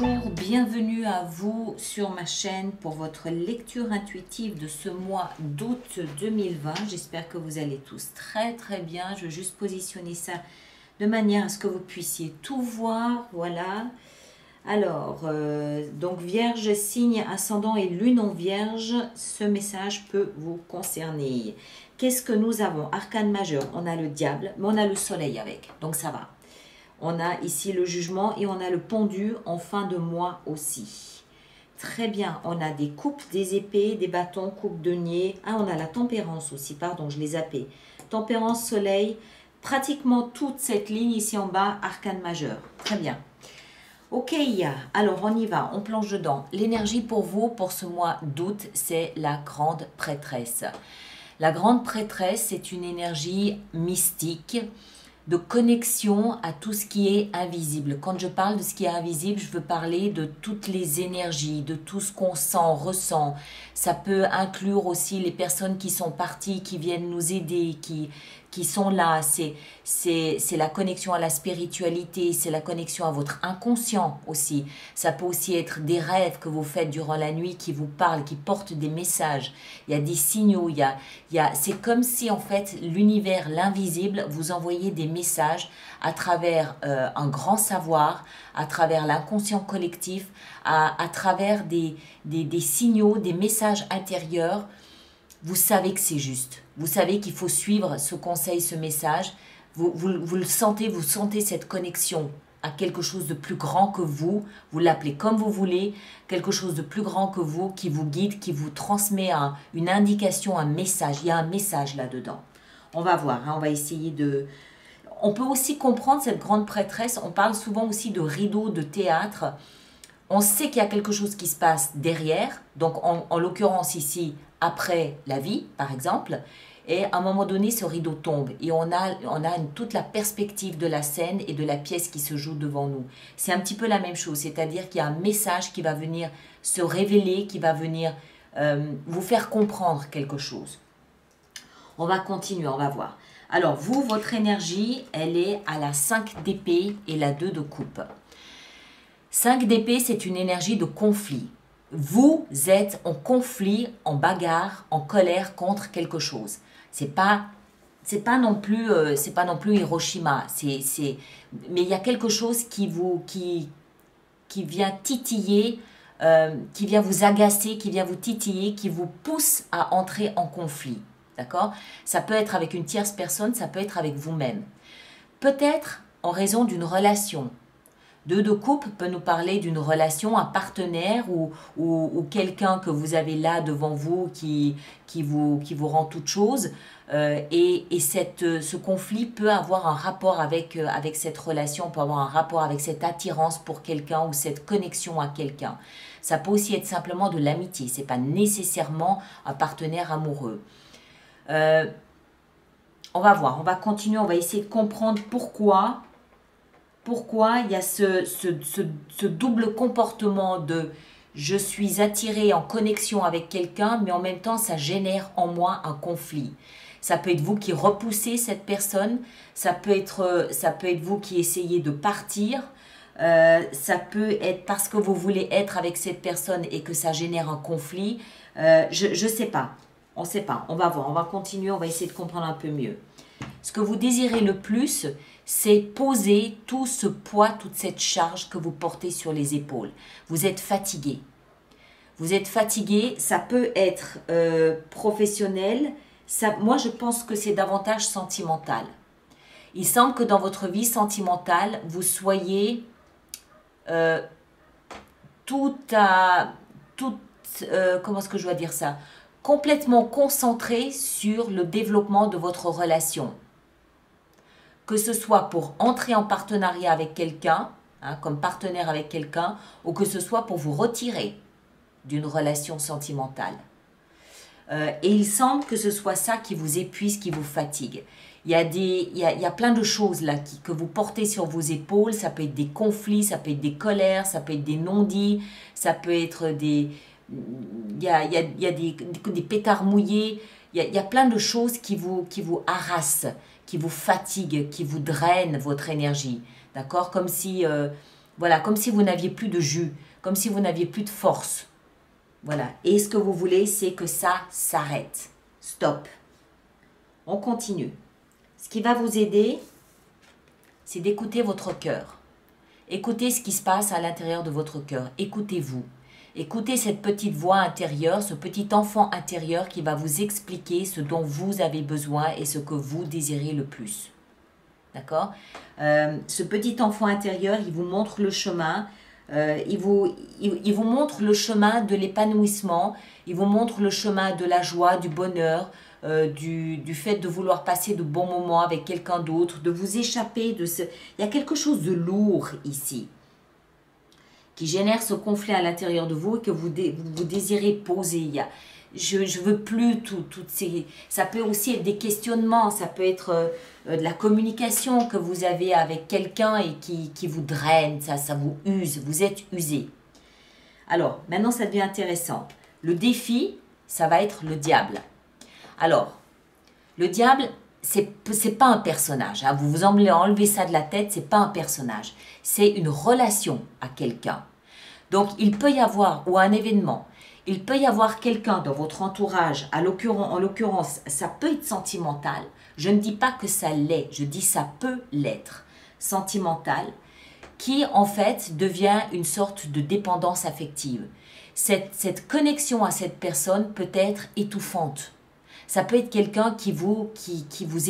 Bonjour, bienvenue à vous sur ma chaîne pour votre lecture intuitive de ce mois d'août 2020. J'espère que vous allez tous très bien. Je vais juste positionner ça de manière à ce que vous puissiez tout voir. Voilà. Alors, donc Vierge, signe, ascendant et lune en Vierge, ce message peut vous concerner. Qu'est-ce que nous avons? Arcane majeur, on a le diable, mais on a le soleil avec, donc ça va. On a ici le jugement et on a le pendu en fin de mois aussi. Très bien, on a des coupes, des épées, des bâtons, coupes de denier. Ah, on a la tempérance aussi, pardon, je l'ai zappé. Tempérance, soleil, pratiquement toute cette ligne ici en bas, arcane majeur. Très bien. Ok, alors on y va, on plonge dedans. L'énergie pour vous, pour ce mois d'août, c'est la grande prêtresse. La grande prêtresse, c'est une énergie mystique, de connexion à tout ce qui est invisible. Quand je parle de ce qui est invisible, je veux parler de toutes les énergies, de tout ce qu'on sent, ressent. Ça peut inclure aussi les personnes qui sont parties, qui viennent nous aider, qui sont là. C'est la connexion à la spiritualité, c'est la connexion à votre inconscient aussi. Ça peut aussi être des rêves que vous faites durant la nuit qui vous parlent, qui portent des messages. Il y a des signaux, c'est comme si en fait l'univers, l'invisible, vous envoyait des messages à travers un grand savoir, à travers l'inconscient collectif, à travers des signaux, des messages intérieurs. Vous savez que c'est juste. Vous savez qu'il faut suivre ce conseil, ce message. Vous le sentez, vous sentez cette connexion à quelque chose de plus grand que vous. Vous l'appelez comme vous voulez. Quelque chose de plus grand que vous, qui vous guide, qui vous transmet une indication, un message. Il y a un message là-dedans. On va voir, hein, on va essayer de... On peut aussi comprendre cette grande prêtresse. On parle souvent aussi de rideau de théâtre. On sait qu'il y a quelque chose qui se passe derrière. Donc, en l'occurrence ici, après la vie, par exemple. Et à un moment donné, ce rideau tombe. Et on a toute la perspective de la scène et de la pièce qui se joue devant nous. C'est un petit peu la même chose. C'est-à-dire qu'il y a un message qui va venir se révéler, qui va venir vous faire comprendre quelque chose. On va continuer, on va voir. Alors, vous, votre énergie, elle est à la 5 d'épée et la 2 de coupe. 5 d'épée, c'est une énergie de conflit. Vous êtes en conflit, en bagarre, en colère contre quelque chose. C'est pas non plus Hiroshima. Mais il y a quelque chose qui vient titiller, qui vient vous agacer, qui vient vous titiller, qui vous pousse à entrer en conflit. D'accord? Ça peut être avec une tierce personne, ça peut être avec vous-même. Peut-être en raison d'une relation. 2 de coupe peut nous parler d'une relation, un partenaire ou quelqu'un que vous avez là devant vous qui vous rend toute chose. Et ce conflit peut avoir un rapport avec cette relation, peut avoir un rapport avec cette attirance pour quelqu'un ou cette connexion à quelqu'un. Ça peut aussi être simplement de l'amitié, ce n'est pas nécessairement un partenaire amoureux. On va voir, on va continuer, on va essayer de comprendre pourquoi il y a ce double comportement de je suis attiré en connexion avec quelqu'un, mais en même temps, ça génère en moi un conflit. Ça peut être vous qui repoussez cette personne, ça peut être vous qui essayez de partir, ça peut être parce que vous voulez être avec cette personne et que ça génère un conflit. Je ne sais pas, on ne sait pas, on va voir, on va continuer, on va essayer de comprendre un peu mieux. Ce que vous désirez le plus, c'est poser tout ce poids, toute cette charge que vous portez sur les épaules. Vous êtes fatigué. Vous êtes fatigué, ça peut être professionnel. Moi, je pense que c'est davantage sentimental. Il semble que dans votre vie sentimentale, vous soyez comment est-ce que je dois dire ça? Complètement concentré sur le développement de votre relation. Que ce soit pour entrer en partenariat avec quelqu'un, hein, comme partenaire avec quelqu'un, ou que ce soit pour vous retirer d'une relation sentimentale. Et il semble que ce soit ça qui vous épuise, qui vous fatigue. Il y a plein de choses là que vous portez sur vos épaules. Ça peut être des conflits, ça peut être des colères, ça peut être des non-dits, ça peut être des... Il y a des pétards mouillés. Il y a plein de choses qui vous harassent, qui vous fatiguent, qui vous drainent votre énergie. D'accord? Comme si Voilà, comme si vous n'aviez plus de jus, comme si vous n'aviez plus de force. Voilà. Et ce que vous voulez, c'est que ça s'arrête. Stop. On continue. Ce qui va vous aider, c'est d'écouter votre cœur. Écoutez ce qui se passe à l'intérieur de votre cœur. Écoutez-vous. Écoutez cette petite voix intérieure, ce petit enfant intérieur qui va vous expliquer ce dont vous avez besoin et ce que vous désirez le plus. D'accord? Ce petit enfant intérieur, il vous montre le chemin. Il vous montre le chemin de l'épanouissement. Il vous montre le chemin de la joie, du bonheur, du fait de vouloir passer de bons moments avec quelqu'un d'autre, de vous échapper de ce... Il y a quelque chose de lourd ici qui génère ce conflit à l'intérieur de vous et que vous désirez poser. Je veux plus toutes ces... Ça peut aussi être des questionnements, ça peut être de la communication que vous avez avec quelqu'un et qui vous draine, ça vous use, vous êtes usé. Alors, maintenant ça devient intéressant. Le défi, ça va être le diable. Alors, le diable, c'est pas un personnage. Hein. Vous vous enlevez ça de la tête, c'est pas un personnage. C'est une relation à quelqu'un. Donc, il peut y avoir, ou un événement, il peut y avoir quelqu'un dans votre entourage, en l'occurrence, ça peut être sentimental. Je ne dis pas que ça l'est, je dis ça peut l'être. Sentimental, qui en fait devient une sorte de dépendance affective. Cette connexion à cette personne peut être étouffante. Ça peut être quelqu'un qui vous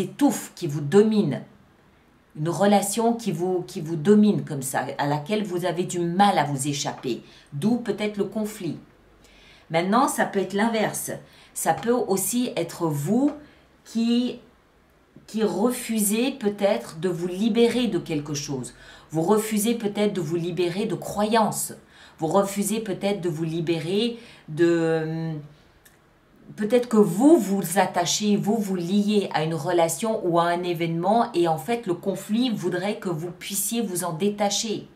étouffe, qui vous domine. Une relation qui vous domine comme ça, à laquelle vous avez du mal à vous échapper. D'où peut-être le conflit. Maintenant, ça peut être l'inverse. Ça peut aussi être vous qui refusez peut-être de vous libérer de quelque chose. Vous refusez peut-être de vous libérer de croyances. Vous refusez peut-être de vous libérer de... Peut-être que vous vous attachez, vous liez à une relation ou à un événement et en fait le conflit voudrait que vous puissiez vous en détacher.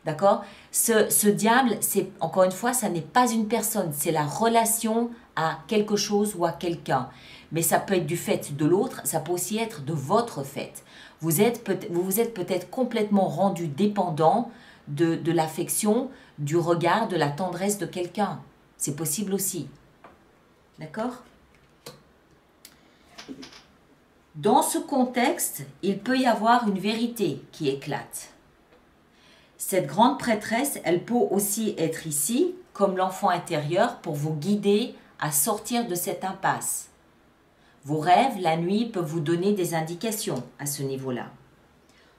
D'accord? Ce diable, encore une fois, ça n'est pas une personne, c'est la relation à quelque chose ou à quelqu'un. Mais ça peut être du fait de l'autre, ça peut aussi être de votre fait. Vous vous êtes peut-être complètement rendu dépendant de l'affection, du regard, de la tendresse de quelqu'un. C'est possible aussi. D'accord? Dans ce contexte, il peut y avoir une vérité qui éclate. Cette grande prêtresse, elle peut aussi être ici, comme l'enfant intérieur, pour vous guider à sortir de cette impasse. Vos rêves, la nuit, peuvent vous donner des indications à ce niveau-là.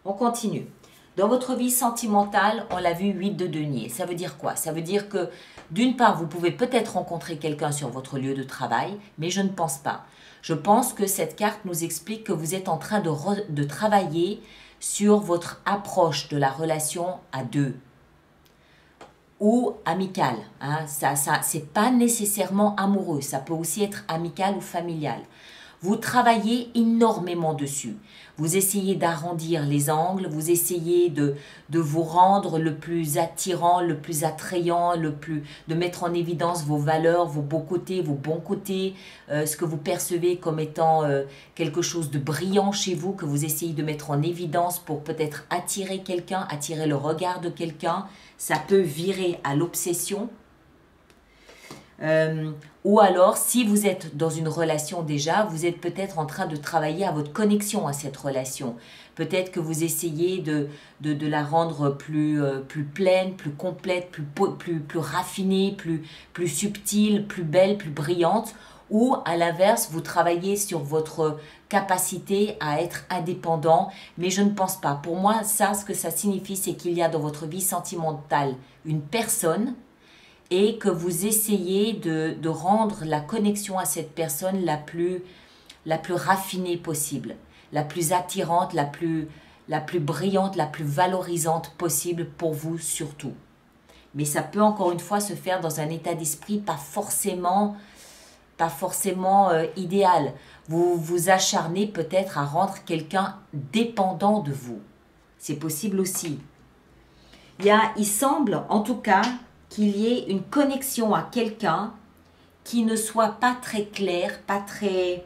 On continue. Dans votre vie sentimentale, on l'a vu, 8 de denier. Ça veut dire quoi? Ça veut dire que, d'une part, vous pouvez peut-être rencontrer quelqu'un sur votre lieu de travail, mais je ne pense pas. Je pense que cette carte nous explique que vous êtes en train de travailler sur votre approche de la relation à deux ou amicale. Hein. C'est pas nécessairement amoureux, ça peut aussi être amical ou familial. Vous travaillez énormément dessus. Vous essayez d'arrondir les angles, vous essayez de vous rendre le plus attirant, le plus attrayant, de mettre en évidence vos valeurs, vos beaux côtés, vos bons côtés, ce que vous percevez comme étant quelque chose de brillant chez vous, que vous essayez de mettre en évidence pour peut-être attirer quelqu'un, attirer le regard de quelqu'un. Ça peut virer à l'obsession. Ou alors, si vous êtes dans une relation déjà, vous êtes peut-être en train de travailler à votre connexion à cette relation. Peut-être que vous essayez de la rendre plus pleine, plus complète, plus raffinée, plus subtile, plus belle, plus brillante. Ou à l'inverse, vous travaillez sur votre capacité à être indépendant. Mais je ne pense pas. Pour moi, ce que ça signifie, c'est qu'il y a dans votre vie sentimentale une personne et que vous essayez de rendre la connexion à cette personne la plus raffinée possible, la plus attirante, la plus brillante, la plus valorisante possible pour vous surtout. Mais ça peut encore une fois se faire dans un état d'esprit pas forcément idéal. Vous vous acharnez peut-être à rendre quelqu'un dépendant de vous. C'est possible aussi. Il semble en tout cas qu'il y ait une connexion à quelqu'un qui ne soit pas très claire, pas très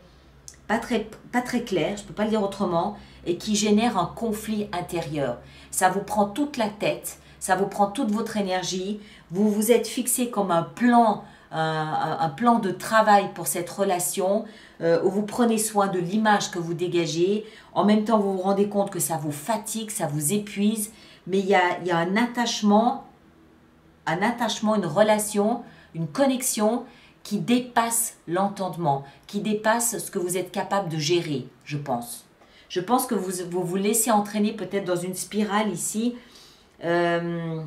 pas très clair, je ne peux pas le dire autrement, et qui génère un conflit intérieur. Ça vous prend toute la tête, ça vous prend toute votre énergie, vous vous êtes fixé comme un plan de travail pour cette relation, où vous prenez soin de l'image que vous dégagez, en même temps vous vous rendez compte que ça vous fatigue, ça vous épuise, mais il y a un attachement, une relation, une connexion qui dépasse l'entendement, qui dépasse ce que vous êtes capable de gérer, je pense. Je pense que vous laissez entraîner peut-être dans une spirale ici, je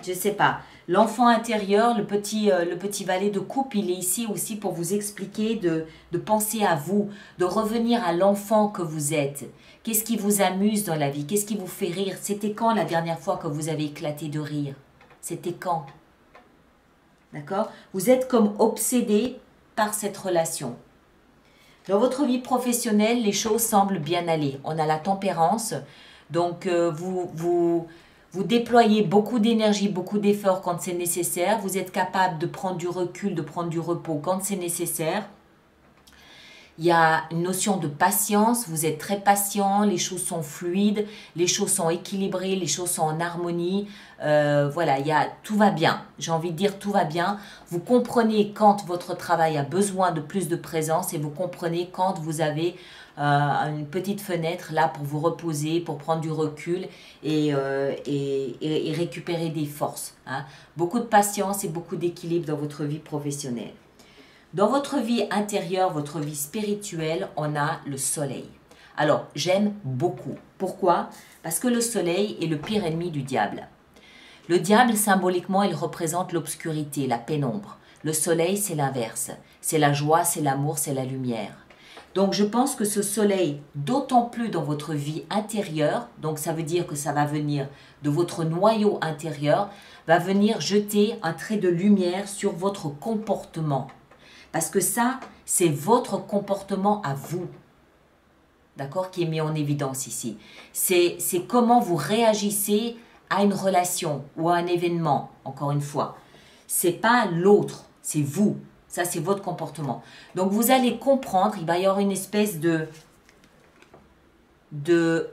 ne sais pas. L'enfant intérieur, le petit valet de coupe, il est ici aussi pour vous expliquer de penser à vous, de revenir à l'enfant que vous êtes. Qu'est-ce qui vous amuse dans la vie? Qu'est-ce qui vous fait rire? C'était quand la dernière fois que vous avez éclaté de rire? C'était quand? D'accord? Vous êtes comme obsédé par cette relation. Dans votre vie professionnelle, les choses semblent bien aller. On a la tempérance, donc vous déployez beaucoup d'énergie, beaucoup d'efforts quand c'est nécessaire. Vous êtes capable de prendre du recul, de prendre du repos quand c'est nécessaire. Il y a une notion de patience, vous êtes très patient, les choses sont fluides, les choses sont équilibrées, les choses sont en harmonie. Voilà, tout va bien. J'ai envie de dire tout va bien. Vous comprenez quand votre travail a besoin de plus de présence et vous comprenez quand vous avez une petite fenêtre là pour vous reposer, pour prendre du recul et récupérer des forces. Hein. Beaucoup de patience et beaucoup d'équilibre dans votre vie professionnelle. Dans votre vie intérieure, votre vie spirituelle, on a le soleil. Alors, j'aime beaucoup. Pourquoi? Parce que le soleil est le pire ennemi du diable. Le diable, symboliquement, il représente l'obscurité, la pénombre. Le soleil, c'est l'inverse. C'est la joie, c'est l'amour, c'est la lumière. Donc, je pense que ce soleil, d'autant plus dans votre vie intérieure, donc ça veut dire que ça va venir de votre noyau intérieur, va venir jeter un trait de lumière sur votre comportement. Parce que ça, c'est votre comportement à vous, d'accord, qui est mis en évidence ici. C'est comment vous réagissez à une relation ou à un événement, encore une fois. C'est pas l'autre, c'est vous. Ça, c'est votre comportement. Donc, vous allez comprendre, il va y avoir une espèce de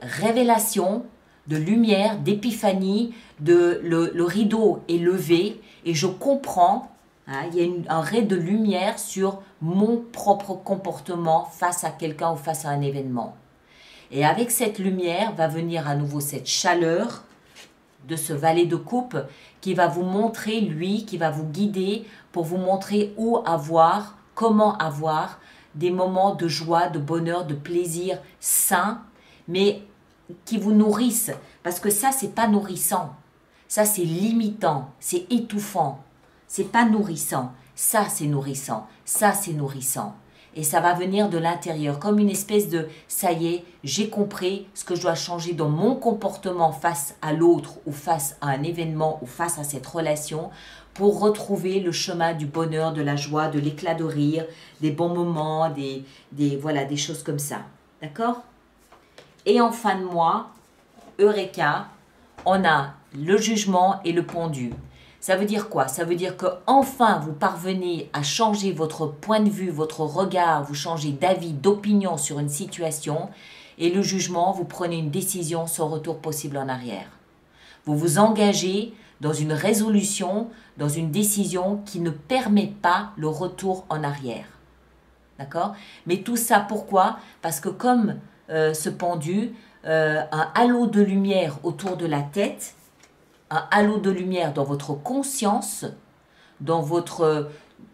révélation, de lumière, d'épiphanie, le rideau est levé et je comprends. Hein, il y a un ray de lumière sur mon propre comportement face à quelqu'un ou face à un événement. Et avec cette lumière va venir à nouveau cette chaleur de ce valet de coupe qui va vous montrer, lui, qui va vous guider pour vous montrer où avoir, comment avoir des moments de joie, de bonheur, de plaisir sains, mais qui vous nourrissent. Parce que ça, c'est pas nourrissant. Ça, c'est limitant, c'est étouffant. C'est pas nourrissant. Ça, c'est nourrissant. Ça, c'est nourrissant. Et ça va venir de l'intérieur, comme une espèce de « ça y est, j'ai compris ce que je dois changer dans mon comportement face à l'autre ou face à un événement ou face à cette relation pour retrouver le chemin du bonheur, de la joie, de l'éclat de rire, des bons moments, voilà, des choses comme ça. D'accord? Et en fin de mois, Eureka, on a le jugement et le pendu. Ça veut dire quoi? Ça veut dire que enfin vous parvenez à changer votre point de vue, votre regard, vous changez d'avis, d'opinion sur une situation et le jugement, vous prenez une décision sans retour possible en arrière. Vous vous engagez dans une résolution, dans une décision qui ne permet pas le retour en arrière. D'accord? Mais tout ça, pourquoi? Parce que comme ce pendu, un halo de lumière autour de la tête, un halo de lumière dans votre conscience, dans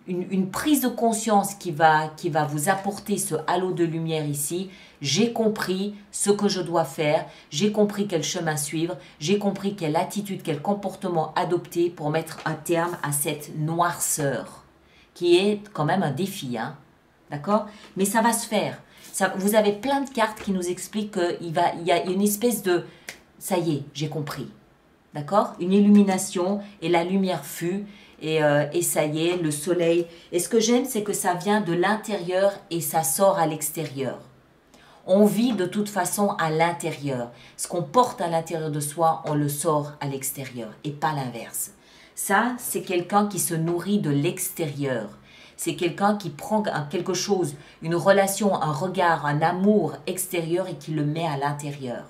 une prise de conscience qui va vous apporter ce halo de lumière ici. J'ai compris ce que je dois faire, j'ai compris quel chemin suivre, j'ai compris quelle attitude, quel comportement adopter pour mettre un terme à cette noirceur, qui est quand même un défi, hein, d'accord? Mais ça va se faire. Vous avez plein de cartes qui nous expliquent qu'il y a une espèce de « ça y est, j'ai compris ». D'accord? Une illumination et la lumière fut et ça y est, le soleil. Et ce que j'aime, c'est que ça vient de l'intérieur et ça sort à l'extérieur. On vit de toute façon à l'intérieur. Ce qu'on porte à l'intérieur de soi, on le sort à l'extérieur et pas l'inverse. Ça, c'est quelqu'un qui se nourrit de l'extérieur. c'est quelqu'un qui prend quelque chose, une relation, un regard, un amour extérieur et qui le met à l'intérieur.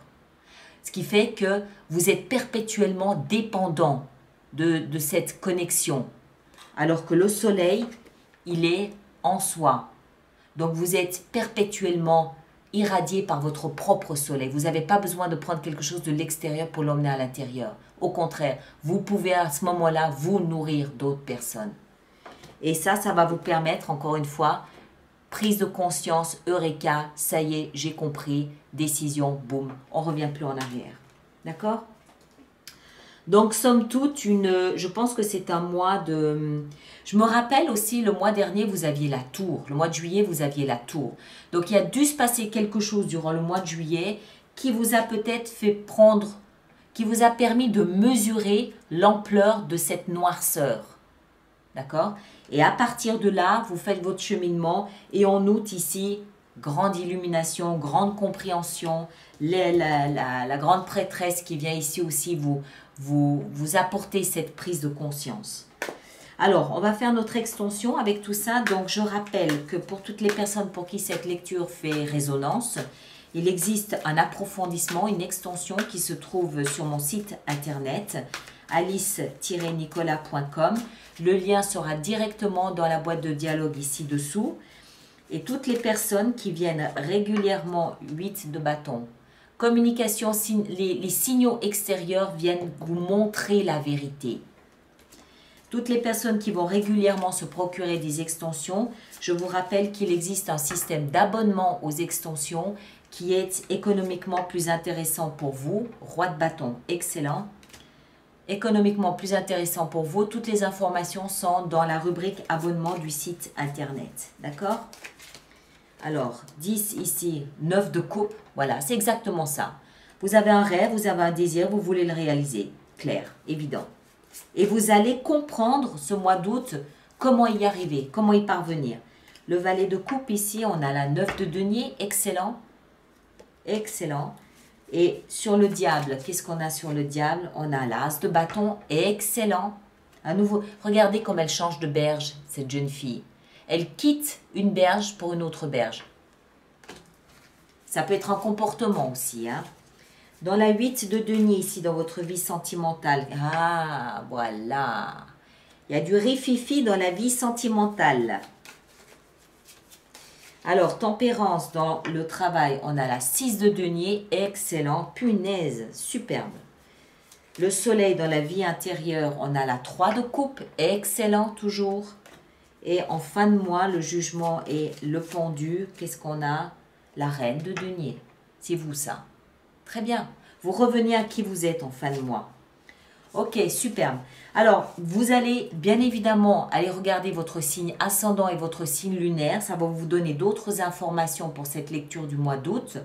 Ce qui fait que vous êtes perpétuellement dépendant de cette connexion. Alors que le soleil, il est en soi. Donc vous êtes perpétuellement irradié par votre propre soleil. Vous n'avez pas besoin de prendre quelque chose de l'extérieur pour l'emmener à l'intérieur. Au contraire, vous pouvez à ce moment-là vous nourrir d'autres personnes. Et ça va vous permettre, encore une fois, prise de conscience, eureka, ça y est, j'ai compris, décision, boum, on ne revient plus en arrière. D'accord? Donc, somme toute, je pense que c'est un mois de... Je me rappelle aussi, le mois dernier, vous aviez la tour. Le mois de juillet, vous aviez la tour. Donc, il y a dû se passer quelque chose durant le mois de juillet qui vous a peut-être fait prendre, qui vous a permis de mesurer l'ampleur de cette noirceur. D'accord? Et à partir de là, vous faites votre cheminement. Et en août, ici, grande illumination, grande compréhension. La grande prêtresse qui vient ici aussi vous apporter cette prise de conscience. Alors, on va faire notre extension avec tout ça. Donc, je rappelle que pour toutes les personnes pour qui cette lecture fait résonance, il existe un approfondissement, une extension qui se trouve sur mon site internet alice-nicolas.com. Le lien sera directement dans la boîte de dialogue ici dessous. Et toutes les personnes qui viennent régulièrement, 8 de bâton, communication, les signaux extérieurs viennent vous montrer la vérité. Toutes les personnes qui vont régulièrement se procurer des extensions, je vous rappelle qu'il existe un système d'abonnement aux extensions qui est économiquement plus intéressant pour vous. Roi de bâton, excellent. Économiquement plus intéressant pour vous. Toutes les informations sont dans la rubrique abonnement du site internet. D'accord? Alors, 10 ici, 9 de coupe. Voilà, c'est exactement ça. Vous avez un rêve, vous avez un désir, vous voulez le réaliser. Clair, évident. Et vous allez comprendre ce mois d'août comment y arriver, comment y parvenir. Le valet de coupe ici, on a la 9 de denier, excellent. Excellent. Et sur le diable, qu'est-ce qu'on a sur le diable? On a l'as de bâton, excellent. À nouveau, regardez comme elle change de berge, cette jeune fille. Elle quitte une berge pour une autre berge. Ça peut être un comportement aussi. Hein. Dans la 8 de denier, ici, dans votre vie sentimentale. Ah, voilà. Il y a du rififi dans la vie sentimentale. Alors, tempérance dans le travail, on a la 6 de denier, excellent, punaise, superbe. Le soleil dans la vie intérieure, on a la 3 de coupe, excellent toujours. Et en fin de mois, le jugement et le pendu, qu'est-ce qu'on a? La reine de denier. C'est vous ça. Très bien. Vous revenez à qui vous êtes en fin de mois. Ok, superbe. Alors, vous allez bien évidemment aller regarder votre signe ascendant et votre signe lunaire. Ça va vous donner d'autres informations pour cette lecture du mois d'août.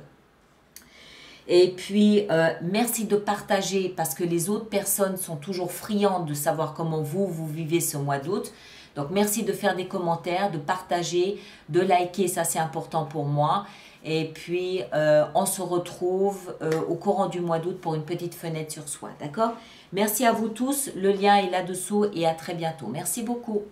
Et puis, merci de partager parce que les autres personnes sont toujours friandes de savoir comment vous vivez ce mois d'août. Donc, merci de faire des commentaires, de partager, de liker, ça c'est important pour moi. Et puis, on se retrouve au courant du mois d'août pour une petite fenêtre sur soi, d'accord? Merci à vous tous, le lien est là-dessous et à très bientôt. Merci beaucoup.